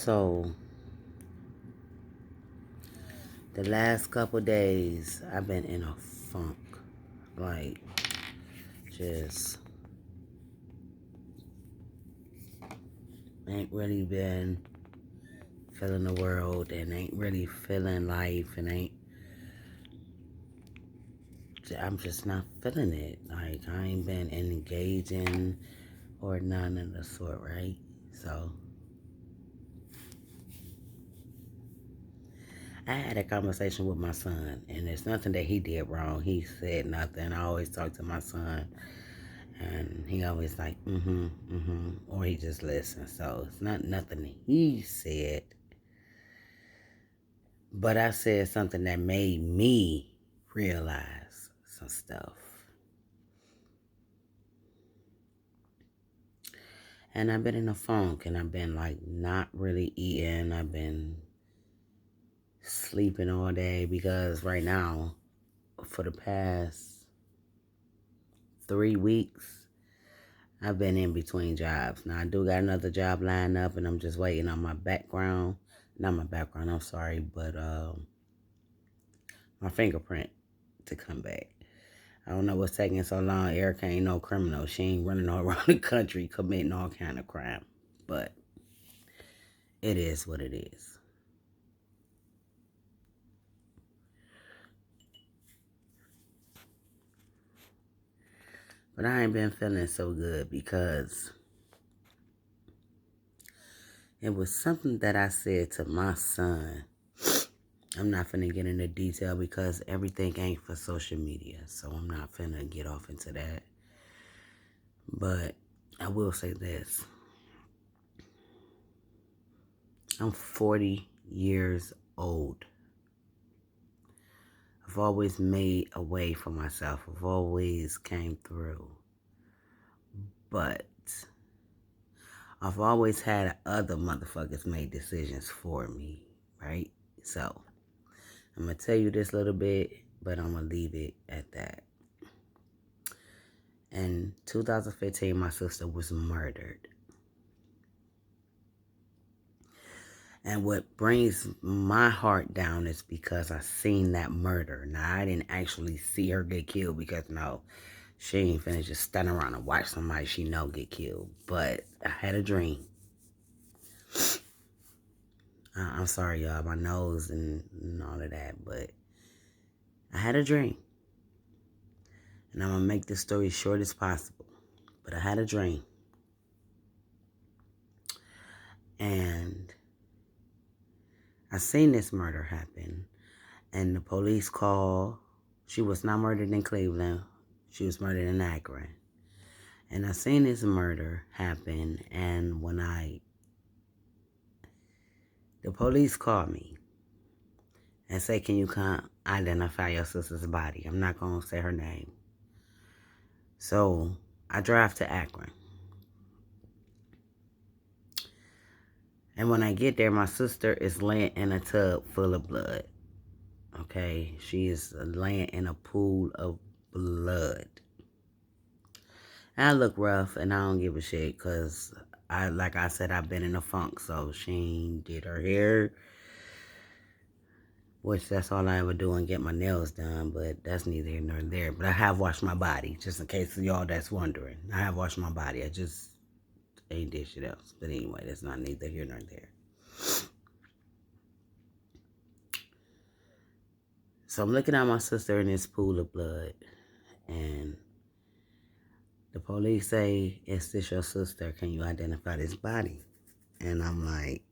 So, the last couple days, I've been in a funk. Like, just ain't really been feeling the world and ain't really feeling life and I'm just not feeling it. Like, I ain't been engaging or none of the sort, right? So, I had a conversation with my son, and there's nothing that he did wrong. He said nothing. I always talk to my son, and he always like, or he just listens. So it's not nothing he said, but I said something that made me realize some stuff. And I've been in a funk, and I've been like not really eating. I've been sleeping all day because right now, for the past 3 weeks, I've been in between jobs. Now, I do got another job lined up, and I'm just waiting on my background. Not my background, I'm sorry, but my fingerprint to come back. I don't know what's taking so long. Erica ain't no criminal. She ain't running all around the country committing all kind of crime. But it is what it is. But I ain't been feeling so good because it was something that I said to my son. I'm not finna get into detail because everything ain't for social media. So I'm not finna get off into that. But I will say this. I'm 40 years old. I've always made a way for myself. I've always came through. But I've always had other motherfuckers make decisions for me, right? So I'm going to tell you this little bit, but I'm going to leave it at that. In 2015, my sister was murdered. And what brings my heart down is because I seen that murder. Now, I didn't actually see her get killed because, no, she ain't finna just stand around and watch somebody she know get killed. But I had a dream. I'm sorry, y'all, my nose and all of that, but I had a dream. And I'm going to make this story short as possible. But I had a dream. And I seen this murder happen. And the police called. She was not murdered in Cleveland. She was murdered in Akron. And I seen this murder happen. And when the police called me and say, can you come identify your sister's body? I'm not going to say her name. So I drive to Akron. And when I get there, my sister is laying in a tub full of blood. Okay? She is laying in a pool of blood. And I look rough, and I don't give a shit, because, like I said, I've been in a funk, so she did her hair, which that's all I ever do, and get my nails done, but that's neither here nor there. But I have washed my body, just in case of y'all that's wondering. I have washed my body. I just ain't did shit else. But anyway, that's not neither here nor there. So I'm looking at my sister in this pool of blood, and the police say, is this your sister? Can you identify this body? And I'm like,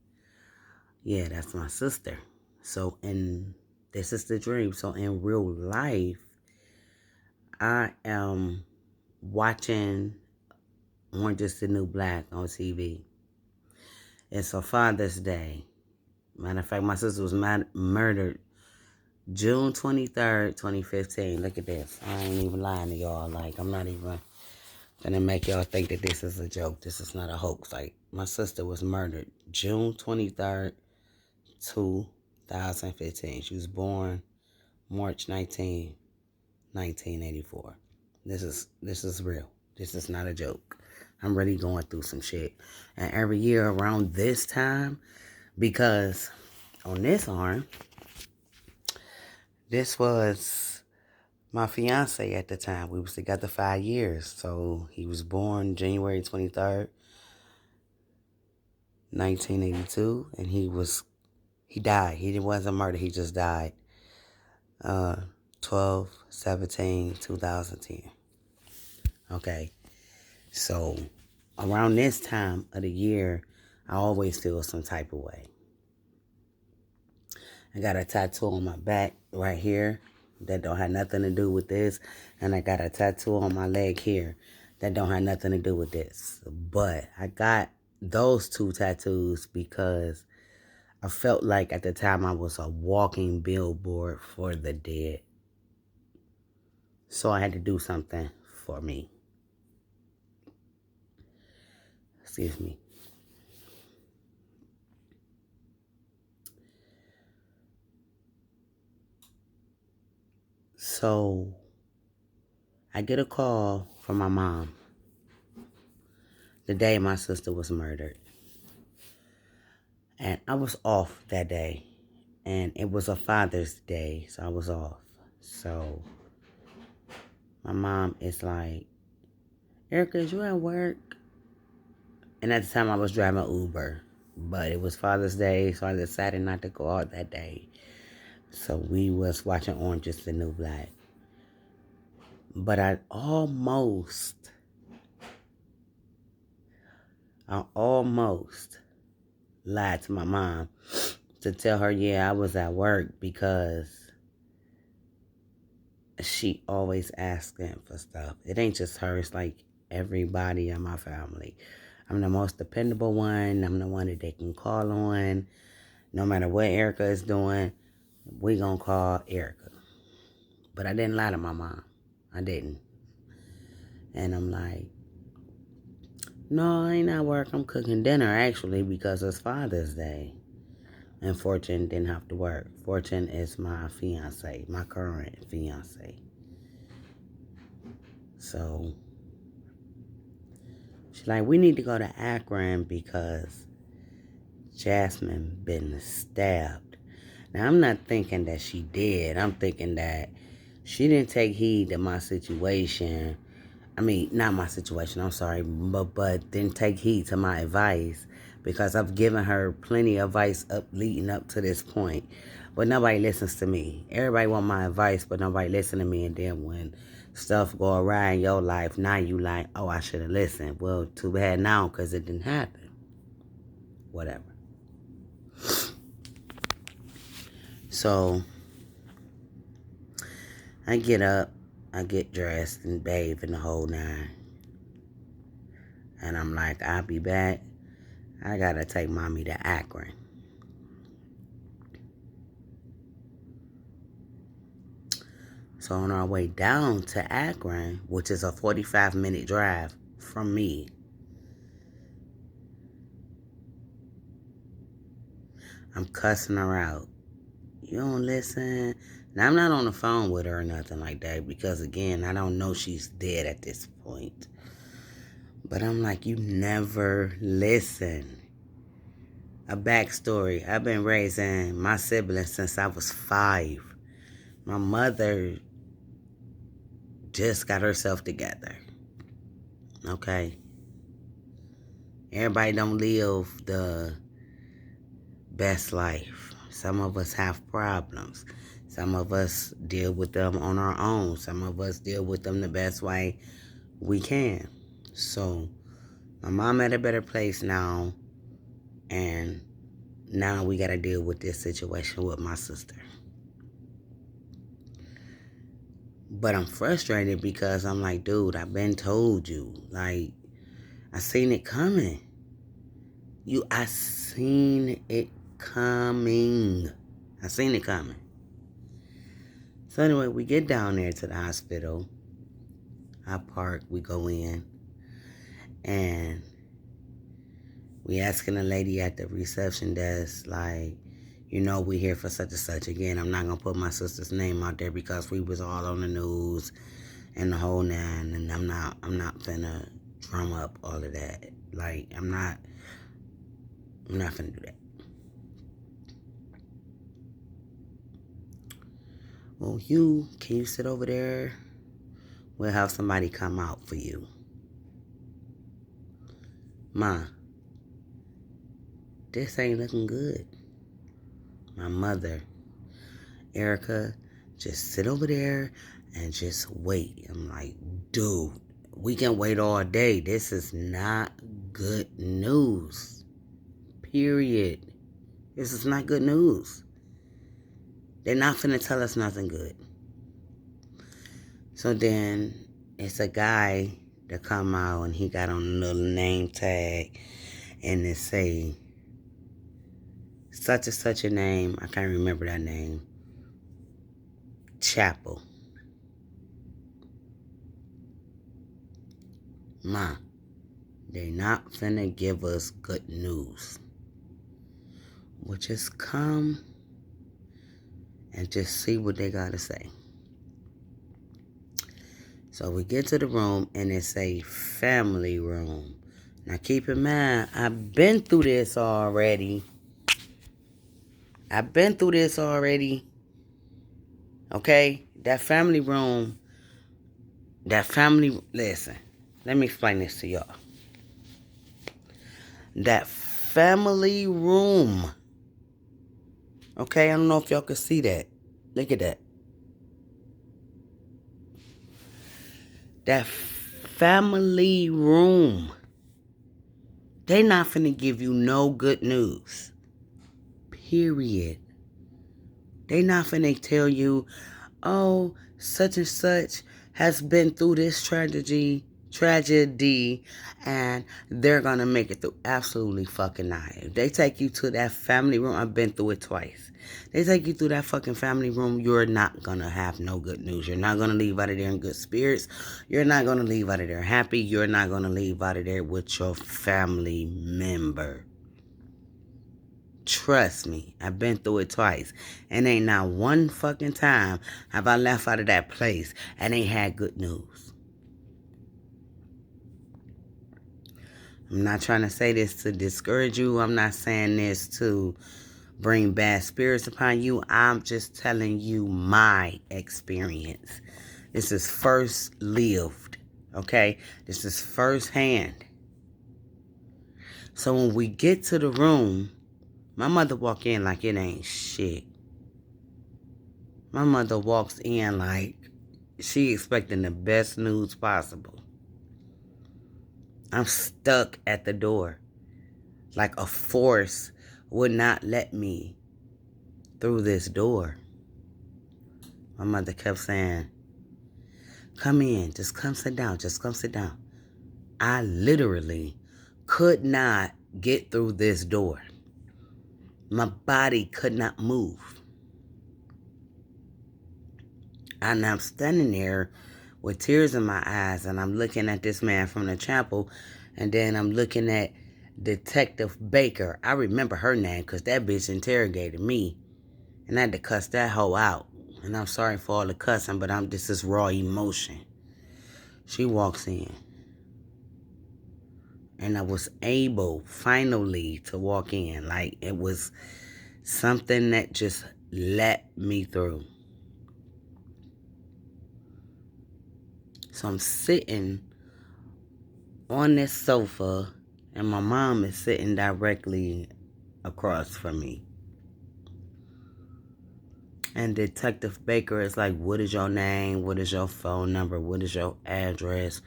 yeah, that's my sister. So, this is the dream. So in real life, I am watching Orange is the New Black on TV. It's a Father's Day. Matter of fact, my sister was murdered June 23rd, 2015. Look at this. I ain't even lying to y'all. Like, I'm not even gonna make y'all think that this is a joke. This is not a hoax. Like, my sister was murdered June 23rd, 2015. She was born March 19, 1984. This is real. This is not a joke. I'm really going through some shit. And every year around this time, Because on this arm, this was my fiance at the time. We was together 5 years. So he was born January 23rd, 1982, and he died. He wasn't murdered, he just died. 12/17/2010. Okay. So around this time of the year, I always feel some type of way. I got a tattoo on my back right here that don't have nothing to do with this. And I got a tattoo on my leg here that don't have nothing to do with this. But I got those two tattoos because I felt like at the time I was a walking billboard for the dead. So I had to do something for me. Excuse me. So I get a call from my mom the day my sister was murdered. And I was off that day. And it was a Father's Day, so I was off. So my mom is like, Erica, is you at work? And at the time I was driving Uber. But it was Father's Day, so I decided not to go out that day. So we was watching Orange is the New Black. But I almost lied to my mom to tell her, yeah, I was at work because she always asking for stuff. It ain't just her, it's like everybody in my family. I'm the most dependable one. I'm the one that they can call on. No matter what Erica is doing, we gonna call Erica. But I didn't lie to my mom. I didn't. And I'm like, no, I ain't at work. I'm cooking dinner, actually, because it's Father's Day. And Fortune didn't have to work. Fortune is my fiance, my current fiance. So she's like, we need to go to Akron because Jasmine been stabbed. Now, I'm not thinking that she did. I'm thinking that she didn't take heed to my situation. I mean, not my situation, I'm sorry, but didn't take heed to my advice because I've given her plenty of advice leading up to this point. But nobody listens to me. Everybody want my advice, but nobody listen to me. And then when stuff go awry in your life, now you like, oh, I should have listened. Well, too bad now because it didn't happen. Whatever. So I get up, I get dressed and bathe in the whole nine. And I'm like, I'll be back. I gotta take mommy to Akron. So on our way down to Akron, which is a 45-minute drive from me, I'm cussing her out. You don't listen. Now, I'm not on the phone with her or nothing like that because, again, I don't know she's dead at this point. But I'm like, you never listen. A backstory. I've been raising my siblings since I was 5. My mother just got herself together. Okay? Everybody don't live the best life. Some of us have problems. Some of us deal with them on our own. Some of us deal with them the best way we can. So, my mom at a better place now, and now we got to deal with this situation with my sister. But I'm frustrated because I'm like, dude, I've been told you. Like, I seen it coming. I seen it coming. I seen it coming. So anyway, we get down there to the hospital. I park, we go in, and we asking the lady at the reception desk, like, you know, we here for such and such. Again, I'm not gonna put my sister's name out there because we was all on the news and the whole nine, and I'm not finna drum up all of that. Like, I'm not finna do that. Well, can you sit over there? We'll have somebody come out for you. Ma, this ain't looking good. My mother, Erica, just sit over there and just wait. I'm like, dude, we can wait all day. This is not good news. Period. This is not good news. They're not finna tell us nothing good. So then it's a guy that come out and he got on a little name tag and it say such and such a name. I can't remember that name. Chapel. Ma, they not finna give us good news. We'll just come and just see what they gotta say. So we get to the room and it's a family room. Now keep in mind, I've been through this already. Okay? That family room, listen, let me explain this to y'all. That family room, okay? I don't know if y'all can see that. Look at that. That family room, they not finna give you no good news. Period. They not finna tell you, oh, such and such has been through this tragedy, and they're gonna make it through. Absolutely fucking not. If they take you to that family room, I've been through it twice. They take you through that fucking family room, you're not gonna have no good news. You're not gonna leave out of there in good spirits. You're not gonna leave out of there happy. You're not gonna leave out of there with your family member. Trust me, I've been through it twice. And ain't not one fucking time have I left out of that place and ain't had good news. I'm not trying to say this to discourage you. I'm not saying this to bring bad spirits upon you. I'm just telling you my experience. This is first lived, okay? This is firsthand. So when we get to the room, my mother walk in like it ain't shit. My mother walks in like she expecting the best news possible. I'm stuck at the door. Like a force would not let me through this door. My mother kept saying, come in, just come sit down, just come sit down. I literally could not get through this door. My body could not move. And I'm standing there with tears in my eyes, and I'm looking at this man from the chapel, and then I'm looking at Detective Baker. I remember her name because that bitch interrogated me, and I had to cuss that hoe out. And I'm sorry for all the cussing, but this is raw emotion. She walks in, and I was able finally to walk in. Like it was something that just let me through. So I'm sitting on this sofa, and my mom is sitting directly across from me. And Detective Baker is like, what is your name? What is your phone number? What is your address?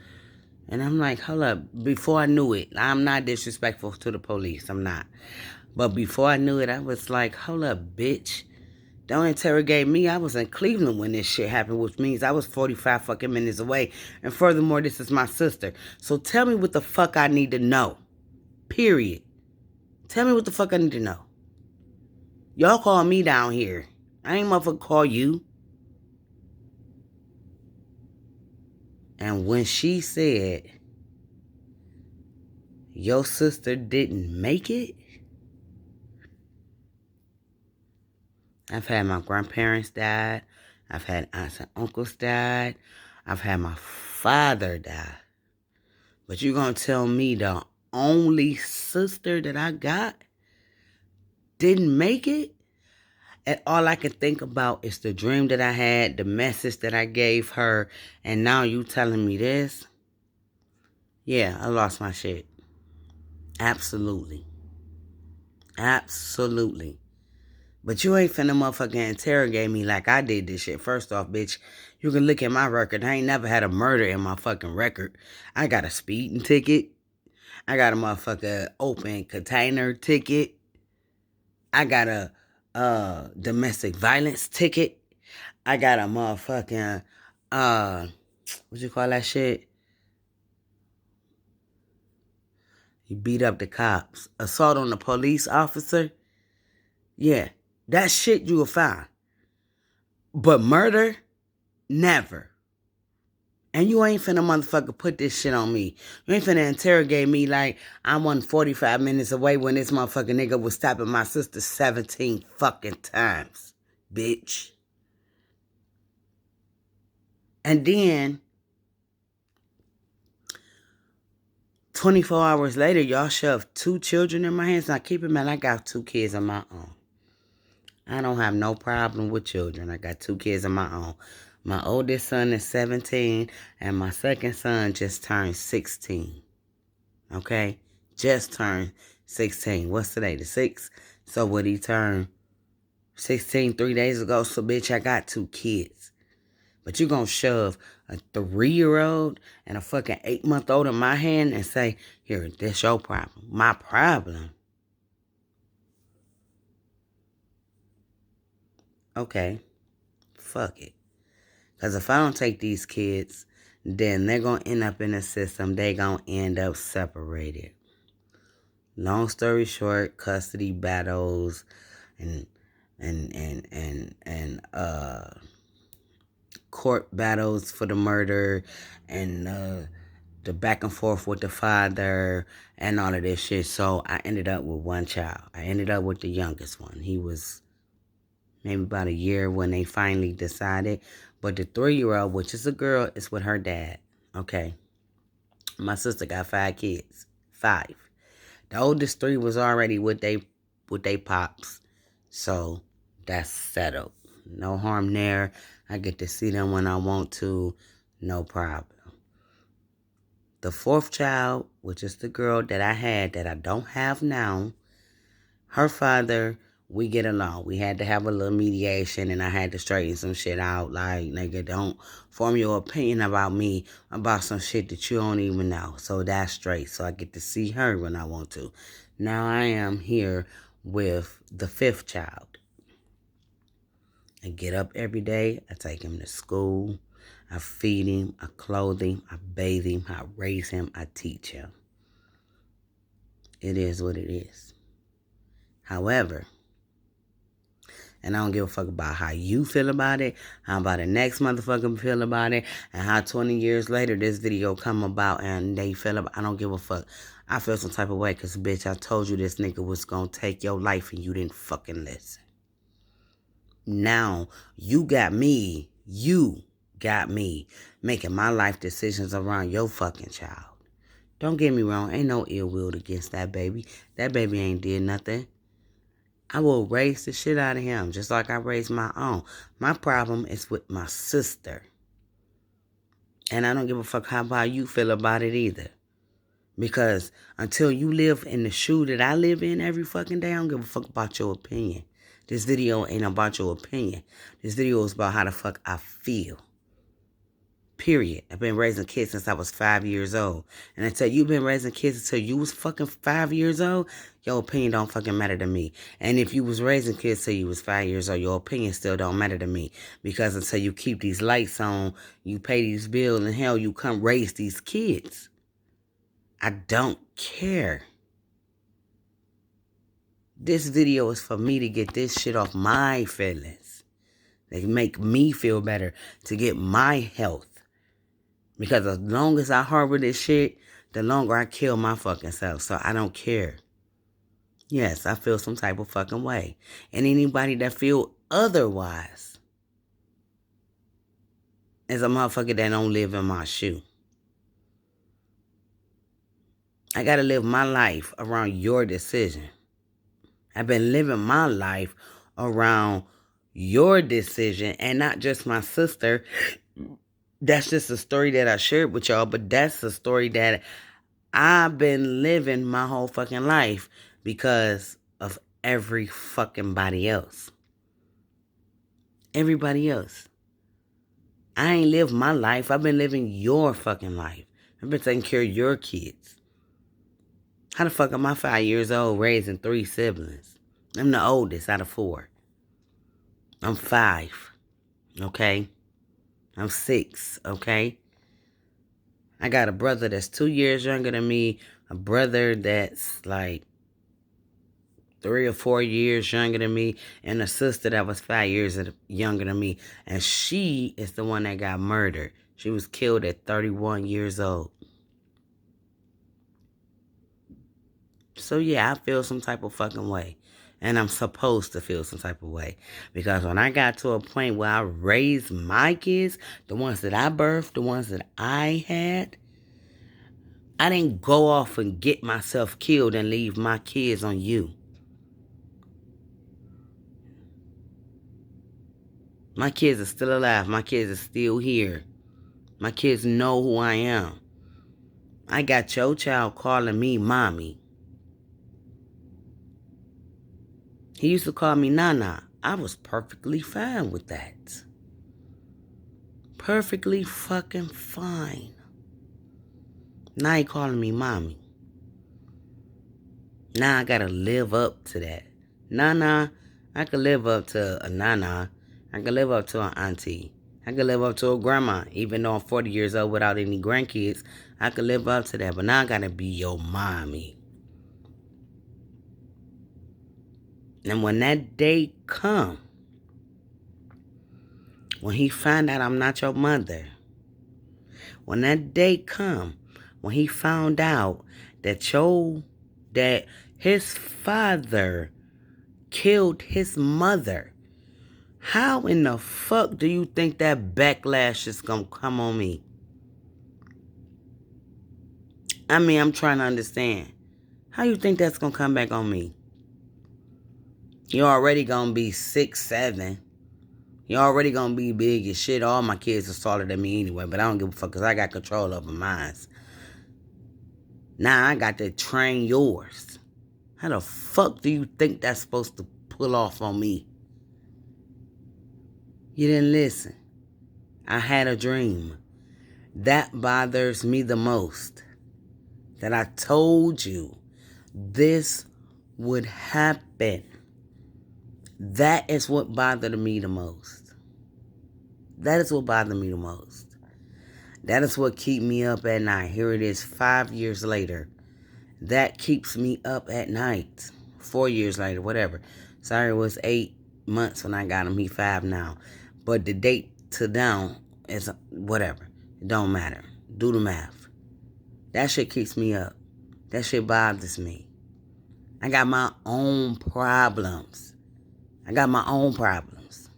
And I'm like, hold up. Before I knew it, I'm not disrespectful to the police. I'm not. But before I knew it, I was like, hold up, bitch. Don't interrogate me. I was in Cleveland when this shit happened, which means I was 45 fucking minutes away. And furthermore, this is my sister. So tell me what the fuck I need to know. Period. Tell me what the fuck I need to know. Y'all call me down here. I ain't motherfucker call you. And when she said, your sister didn't make it, I've had my grandparents died. I've had aunts and uncles died. I've had my father die. But you're going to tell me the only sister that I got didn't make it? And all I can think about is the dream that I had, the message that I gave her, and now you telling me this? Yeah, I lost my shit. Absolutely. Absolutely. But you ain't finna motherfucking interrogate me like I did this shit. First off, bitch, you can look at my record. I ain't never had a murder in my fucking record. I got a speeding ticket. I got a motherfucker open container ticket. I got a domestic violence ticket. I got a motherfucking what you call that shit? You beat up the cops. Assault on a police officer. Yeah, that shit you will find. But murder, never. And you ain't finna motherfucker put this shit on me. You ain't finna interrogate me like I won 45 minutes away when this motherfucking nigga was stopping my sister 17 fucking times. Bitch. And then 24 hours later, y'all shoved 2 children in my hands. Now keep in mind, I got 2 kids of my own. I don't have no problem with children. I got 2 kids of my own. My oldest son is 17, and my second son just turned 16. Okay? Just turned 16. What's today? The 6th? So what, he turned 16 3 days ago? So, bitch, I got 2 kids. But you gonna shove a 3-year-old and a fucking 8-month-old in my hand and say, here, that's your problem. My problem? Okay. Fuck it. Because if I don't take these kids, then they're going to end up in the system. They're going to end up separated. Long story short, custody battles and court battles for the murder and the back and forth with the father and all of this shit. So I ended up with one child. I ended up with the youngest one. He was maybe about a year when they finally decided. But the 3-year-old, which is a girl, is with her dad. Okay. My sister got 5 kids. 5. The oldest 3 was already with they pops. So that's settled. No harm there. I get to see them when I want to. No problem. The 4th child, which is the girl that I had that I don't have now, her father, we get along. We had to have a little mediation, and I had to straighten some shit out. Like, nigga, don't form your opinion about me about some shit that you don't even know. So that's straight. So I get to see her when I want to. Now I am here with the 5th child. I get up every day. I take him to school. I feed him. I clothe him. I bathe him. I raise him. I teach him. It is what it is. However, and I don't give a fuck about how you feel about it, how about the next motherfucker feel about it, and how 20 years later this video come about and they feel about it. I don't give a fuck. I feel some type of way because, bitch, I told you this nigga was going to take your life and you didn't fucking listen. Now, you got me making my life decisions around your fucking child. Don't get me wrong. Ain't no ill will against that baby. That baby ain't did nothing. I will raise the shit out of him just like I raised my own. My problem is with my sister. And I don't give a fuck how about you feel about it either. Because until you live in the shoe that I live in every fucking day, I don't give a fuck about your opinion. This video ain't about your opinion. This video is about how the fuck I feel. Period. I've been raising kids since I was 5 years old. And until you've been raising kids until you was fucking 5 years old, your opinion don't fucking matter to me. And if you was raising kids till you was 5 years old, your opinion still don't matter to me. Because until you keep these lights on, you pay these bills, and hell, you come raise these kids. I don't care. This video is for me to get this shit off my feelings. They make me feel better, to get my health. Because as long as I harbor this shit, the longer I kill my fucking self. So I don't care. Yes, I feel some type of fucking way. And anybody that feel otherwise is a motherfucker that don't live in my shoe. I gotta live my life around your decision. I've been living my life around your decision and not just my sister. That's just a story that I shared with y'all, but that's a story that I've been living my whole fucking life because of every fucking body else. Everybody else. I ain't lived my life. I've been living your fucking life. I've been taking care of your kids. How the fuck am I 5 years old raising 3 siblings? I'm the oldest out of 4. I'm 5, okay? I'm 6, okay? I got a brother that's 2 years younger than me, a brother that's like 3 or 4 years younger than me, and a sister that was 5 years younger than me. And she is the one that got murdered. She was killed at 31 years old. So yeah, I feel some type of fucking way. And I'm supposed to feel some type of way. Because when I got to a point where I raised my kids, the ones that I birthed, the ones that I had, I didn't go off and get myself killed and leave my kids on you. My kids are still alive. My kids are still here. My kids know who I am. I got your child calling me mommy. He used to call me Nana. I was perfectly fine with that. Perfectly fucking fine. Now he calling me mommy. Now I gotta live up to that. Nana, I could live up to a Nana. I could live up to an auntie. I could live up to a grandma. Even though I'm 40 years old without any grandkids, I could live up to that. But now I gotta be your mommy. And when that day come, when he find out I'm not your mother, when that day come, when he found out that his father killed his mother, how in the fuck do you think that backlash is gonna come on me? I mean, I'm trying to understand. How you think that's gonna come back on me? You're already gonna be 6, 7. You're already gonna be big as shit. All my kids are taller than me anyway, but I don't give a fuck because I got control over mine. Now I got to train yours. How the fuck do you think that's supposed to pull off on me? You didn't listen. I had a dream. That bothers me the most. That I told you this would happen. That is what bothered me the most. That is what bothered me the most. That is what keeps me up at night. Here it is 5 years later. That keeps me up at night. 4 years later, whatever. Sorry, it was 8 months when I got him. He 5 now. But the date to now is whatever. It don't matter. Do the math. That shit keeps me up. That shit bothers me. I got my own problems. I got my own problems.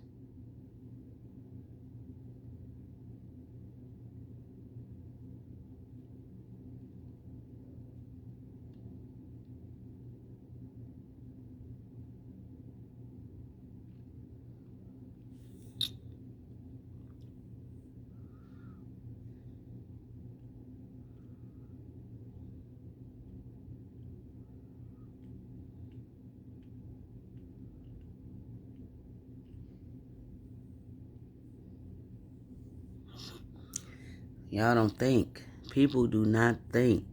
Y'all don't think. People do not think.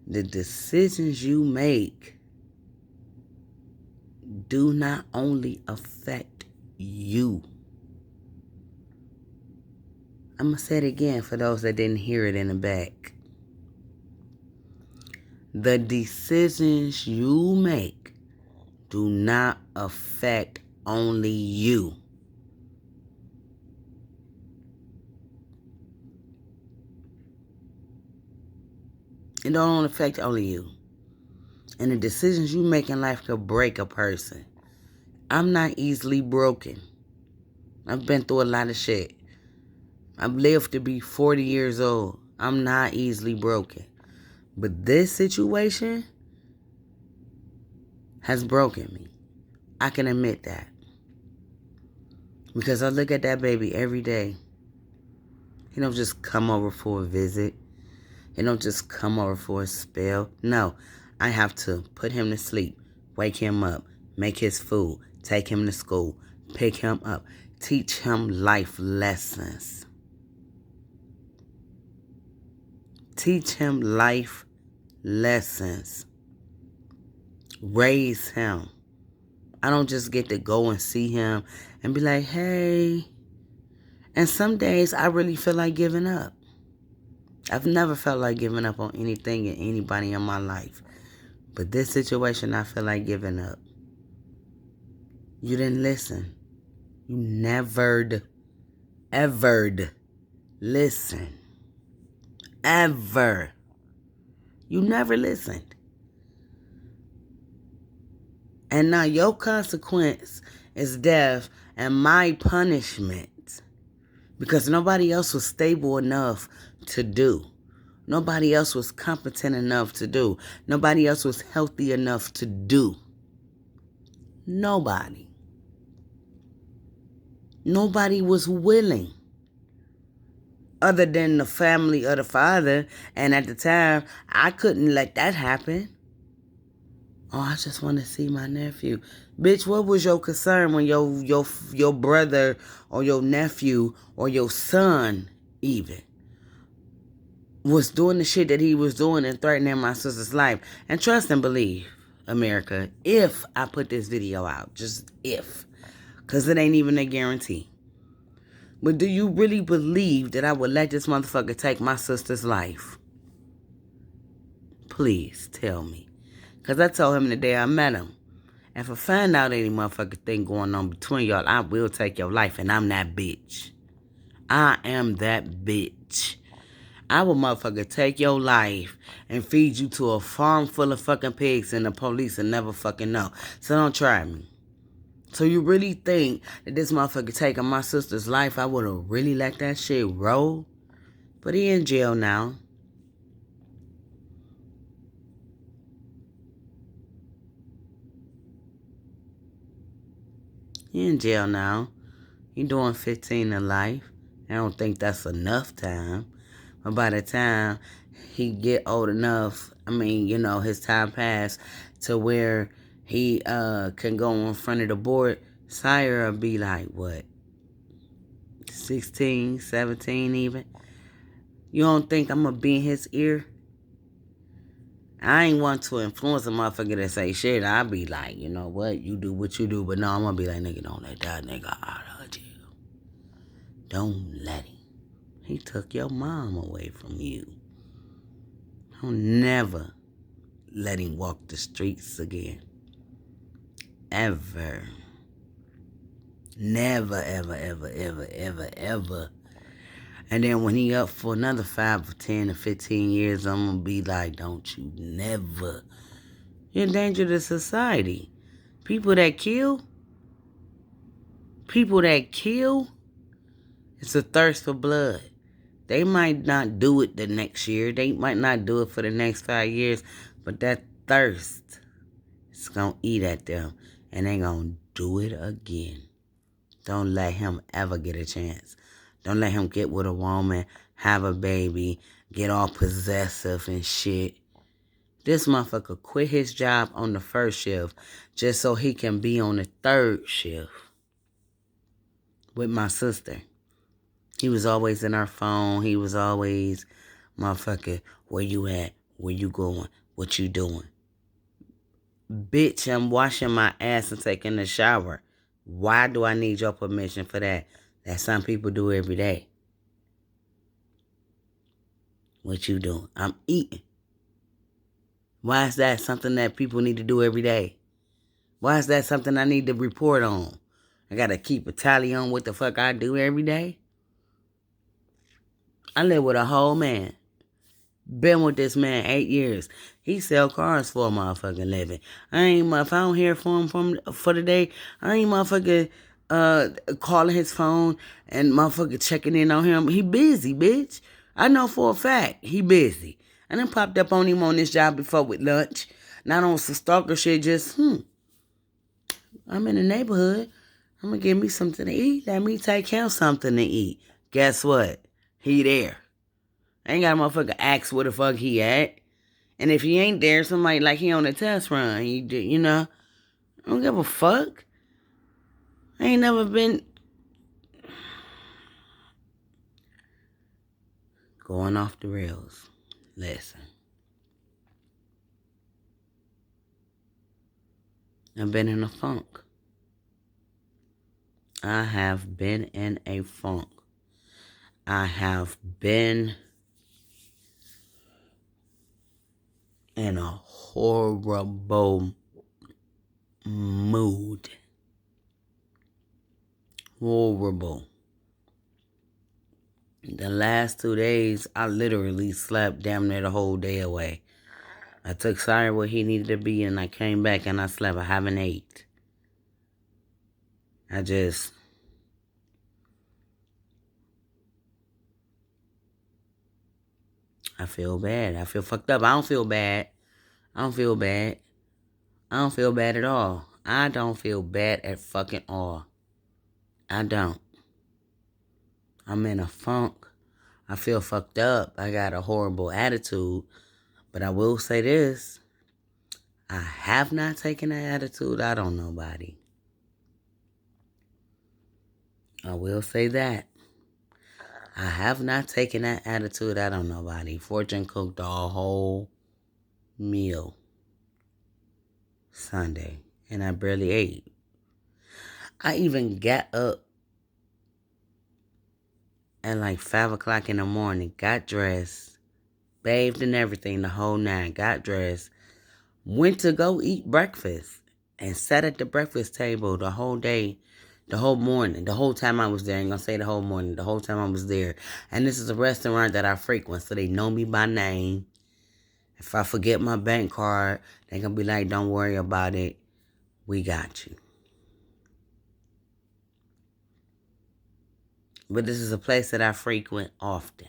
The decisions you make do not only affect you. I'm going to say it again for those that didn't hear it in the back. The decisions you make do not affect only you. It don't affect only you. And the decisions you make in life could break a person. I'm not easily broken. I've been through a lot of shit. I've lived to be 40 years old. I'm not easily broken. But this situation has broken me. I can admit that. Because I look at that baby every day. He don't just come over for a visit. He don't just come over for a spell. No, I have to put him to sleep, wake him up, make his food, take him to school, pick him up, teach him life lessons. Teach him life lessons. Raise him. I don't just get to go and see him and be like, hey. And some days I really feel like giving up. I've never felt like giving up on anything and anybody in my life. But this situation, I feel like giving up. You didn't listen. You never, ever listen. Ever. You never listened. And now your consequence is death and my punishment. Because nobody else was stable enough to do. Nobody else was competent enough to do. Nobody else was healthy enough to do. Nobody. Nobody was willing. Other than the family of the father. And at the time, I couldn't let that happen. Oh, I just want to see my nephew. Bitch, what was your concern when your brother or your nephew or your son even was doing the shit that he was doing and threatening my sister's life? And trust and believe, America, if I put this video out, just if, because it ain't even a guarantee. But do you really believe that I would let this motherfucker take my sister's life? Please tell me. Because I told him the day I met him, if I find out any motherfucking thing going on between y'all, I will take your life, and I'm that bitch. I am that bitch. I will motherfucker take your life and feed you to a farm full of fucking pigs and the police will never fucking know. So don't try me. So you really think that this motherfucker taking my sister's life, I would have really let that shit roll? But he in jail now. He in jail now. He doing 15 to life. I don't think that's enough time. But by the time he get old enough, I mean, you know, his time passed to where he can go in front of the board, Sire will be like, what, 16, 17 even? You don't think I'm going to be in his ear? I ain't want to influence a motherfucker that say shit. I'll be like, you know what, you do what you do. But no, I'm going to be like, nigga, don't let that nigga out of jail. Don't let him. He took your mom away from you. Don't never let him walk the streets again. Ever. Never, ever, ever, ever, ever, ever. And then when he up for another 5 or 10 or 15 years, I'm going to be like, don't you never. You endanger the society. People that kill, it's a thirst for blood. They might not do it the next year. They might not do it for the next 5 years. But that thirst is going to eat at them. And they going to do it again. Don't let him ever get a chance. Don't let him get with a woman, have a baby, get all possessive and shit. This motherfucker quit his job on the first shift just so he can be on the third shift with my sister. He was always in our phone. He was always, motherfucker, where you at? Where you going? What you doing? Bitch, I'm washing my ass and taking a shower. Why do I need your permission for that? That some people do every day. What you doing? I'm eating. Why is that something that people need to do every day? Why is that something I need to report on? I got to keep a tally on what the fuck I do every day? I live with a whole man. Been with this man 8 years. He sell cars for a motherfucking living. If I don't hear from him for the day, I ain't motherfucking calling his phone and motherfucking checking in on him. He busy, bitch. I know for a fact he busy. I done popped up on him on this job before with lunch. Not on some stalker shit, just, I'm in the neighborhood. I'm going to give me something to eat. Let me take him something to eat. Guess what? He there. I ain't got a motherfucker ask where the fuck he at. And if he ain't there, somebody like he on a test run. You know, I don't give a fuck. I ain't never been going off the rails. Listen. I've been in a funk. I have been in a funk. I have been in a horrible mood. Horrible. The last 2 days, I literally slept damn near the whole day away. I took Sire where he needed to be, and I came back and I slept. I haven't ate. I feel bad. I feel fucked up. I don't feel bad. I don't feel bad. I don't feel bad at all. I don't feel bad at fucking all. I don't. I'm in a funk. I feel fucked up. I got a horrible attitude. But I will say this. I have not taken that attitude out on nobody. I will say that. I have not taken that attitude out on nobody. Fortune cooked a whole meal Sunday, and I barely ate. I even got up at like 5 o'clock in the morning, got dressed, bathed and everything, the whole nine, got dressed, went to go eat breakfast, and sat at the breakfast table the whole day, the whole morning, the whole time I was there. I ain't gonna say the whole morning, the whole time I was there. And this is a restaurant that I frequent, so they know me by name. If I forget my bank card, they gonna be like, don't worry about it. We got you. But this is a place that I frequent often.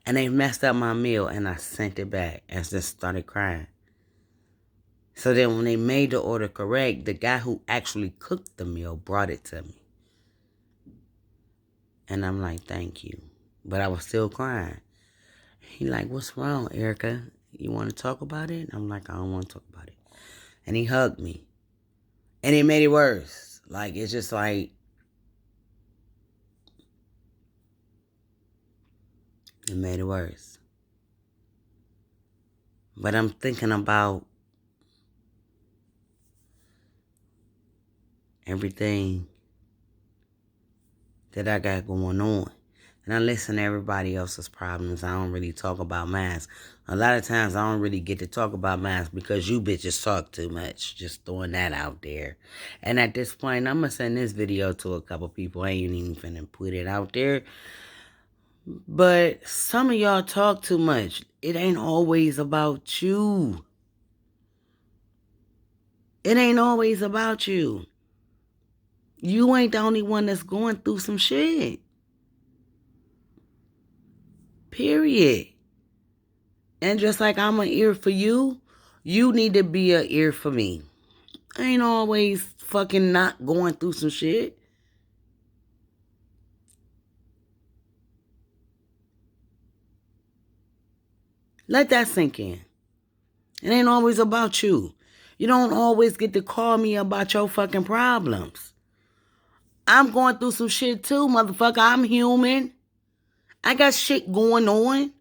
And they messed up my meal, and I sent it back and just started crying. So then when they made the order correct, the guy who actually cooked the meal brought it to me. And I'm like, thank you. But I was still crying. He like, what's wrong, Erica? You want to talk about it? I'm like, I don't want to talk about it. And he hugged me. And it made it worse. Like, it's just like, it made it worse. But I'm thinking about everything that I got going on. And I listen to everybody else's problems. I don't really talk about mine. A lot of times I don't really get to talk about mine because you bitches talk too much. Just throwing that out there. And at this point, I'm going to send this video to a couple people. I ain't even finna put it out there. But some of y'all talk too much. It ain't always about you. It ain't always about you. You ain't the only one that's going through some shit. Period. And just like I'm an ear for you, you need to be an ear for me. I ain't always fucking not going through some shit. Let that sink in. It ain't always about you. You don't always get to call me about your fucking problems. I'm going through some shit too, motherfucker. I'm human. I got shit going on.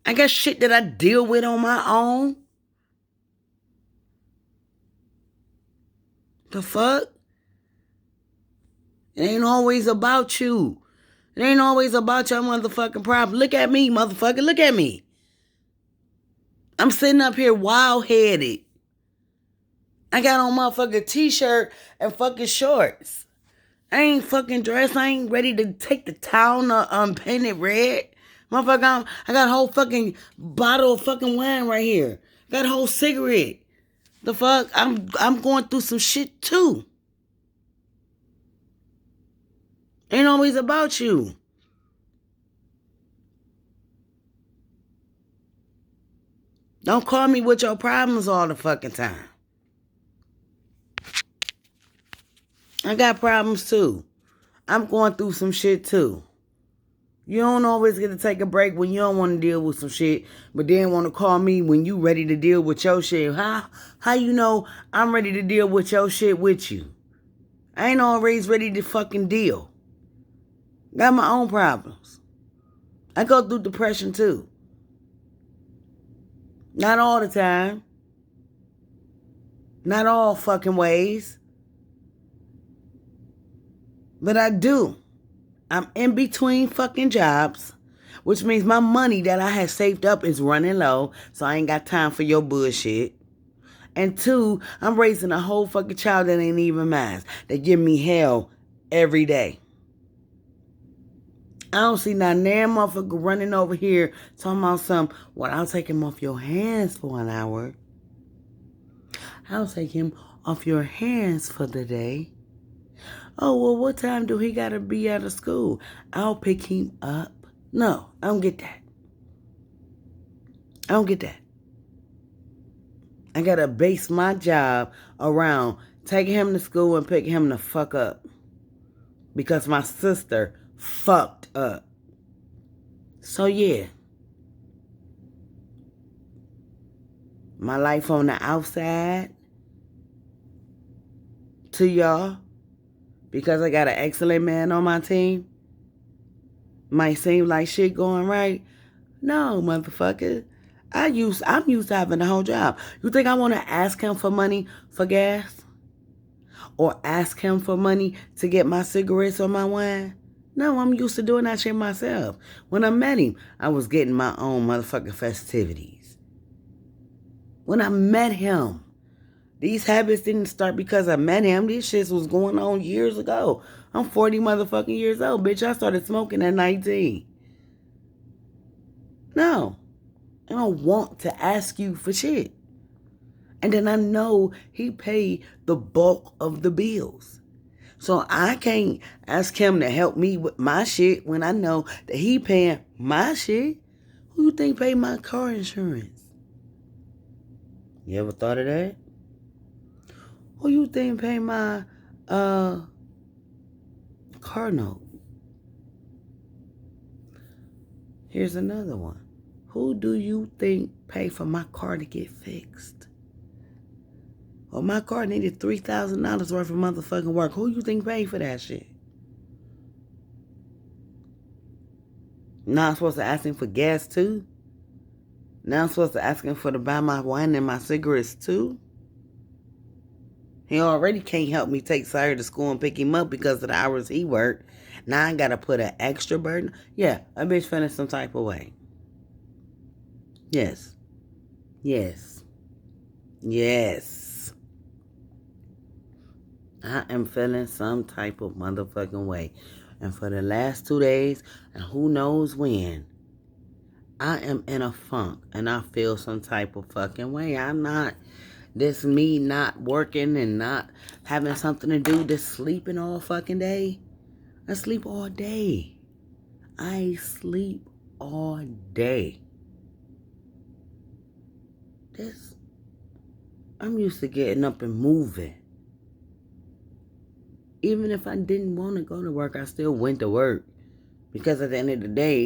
I got shit that I deal with on my own. The fuck? It ain't always about you. It ain't always about your motherfucking problem. Look at me, motherfucker. Look at me. I'm sitting up here wild-headed. I got on motherfucking t-shirt and fucking shorts. I ain't fucking dressed. I ain't ready to take the town paint it red. Motherfucker, I got a whole fucking bottle of fucking wine right here. Got a whole cigarette. The fuck? I'm going through some shit too. Ain't always about you. Don't call me with your problems all the fucking time. I got problems too. I'm going through some shit too. You don't always get to take a break when you don't want to deal with some shit, but then want to call me when you ready to deal with your shit. How you know I'm ready to deal with your shit with you? I ain't always ready to fucking deal. Got my own problems. I go through depression too. Not all the time. Not all fucking ways. But I do. I'm in between fucking jobs, which means my money that I had saved up is running low, so I ain't got time for your bullshit. And two, I'm raising a whole fucking child that ain't even mine, that give me hell every day. I don't see not damn motherfucker running over here talking about something. Well, I'll take him off your hands for an hour. I'll take him off your hands for the day. Oh, well, what time do he got to be out of school? I'll pick him up. No, I don't get that. I don't get that. I got to base my job around taking him to school and picking him the fuck up. Because my sister fucked up. So, yeah. My life on the outside to y'all, because I got an excellent man on my team, might seem like shit going right. No, motherfucker. I'm used to having the whole job. You think I want to ask him for money for gas? Or ask him for money to get my cigarettes or my wine? No, I'm used to doing that shit myself. When I met him, I was getting my own motherfucking festivities. When I met him, these habits didn't start because I met him. These shits was going on years ago. I'm 40 motherfucking years old, bitch. I started smoking at 19. No. I don't want to ask you for shit. And then I know he paid the bulk of the bills. So I can't ask him to help me with my shit when I know that he paying my shit. Who you think paid my car insurance? You ever thought of that? Who you think paid my car note? Here's another one. Who do you think paid for my car to get fixed? Well, my car needed $3,000 worth of motherfucking work. Who you think paid for that shit? Now I'm supposed to ask him for gas too? Now I'm supposed to ask him to buy my wine and my cigarettes too? He already can't help me take Sire to school and pick him up because of the hours he worked. Now I gotta put an extra burden? Yeah, a bitch feeling some type of way. Yes. Yes. Yes. I am feeling some type of motherfucking way. And for the last 2 days, and who knows when, I am in a funk. And I feel some type of fucking way. I'm not, this me not working and not having something to do, just sleeping all fucking day. I sleep all day. I sleep all day. I'm used to getting up and moving. Even if I didn't want to go to work, I still went to work. Because at the end of the day,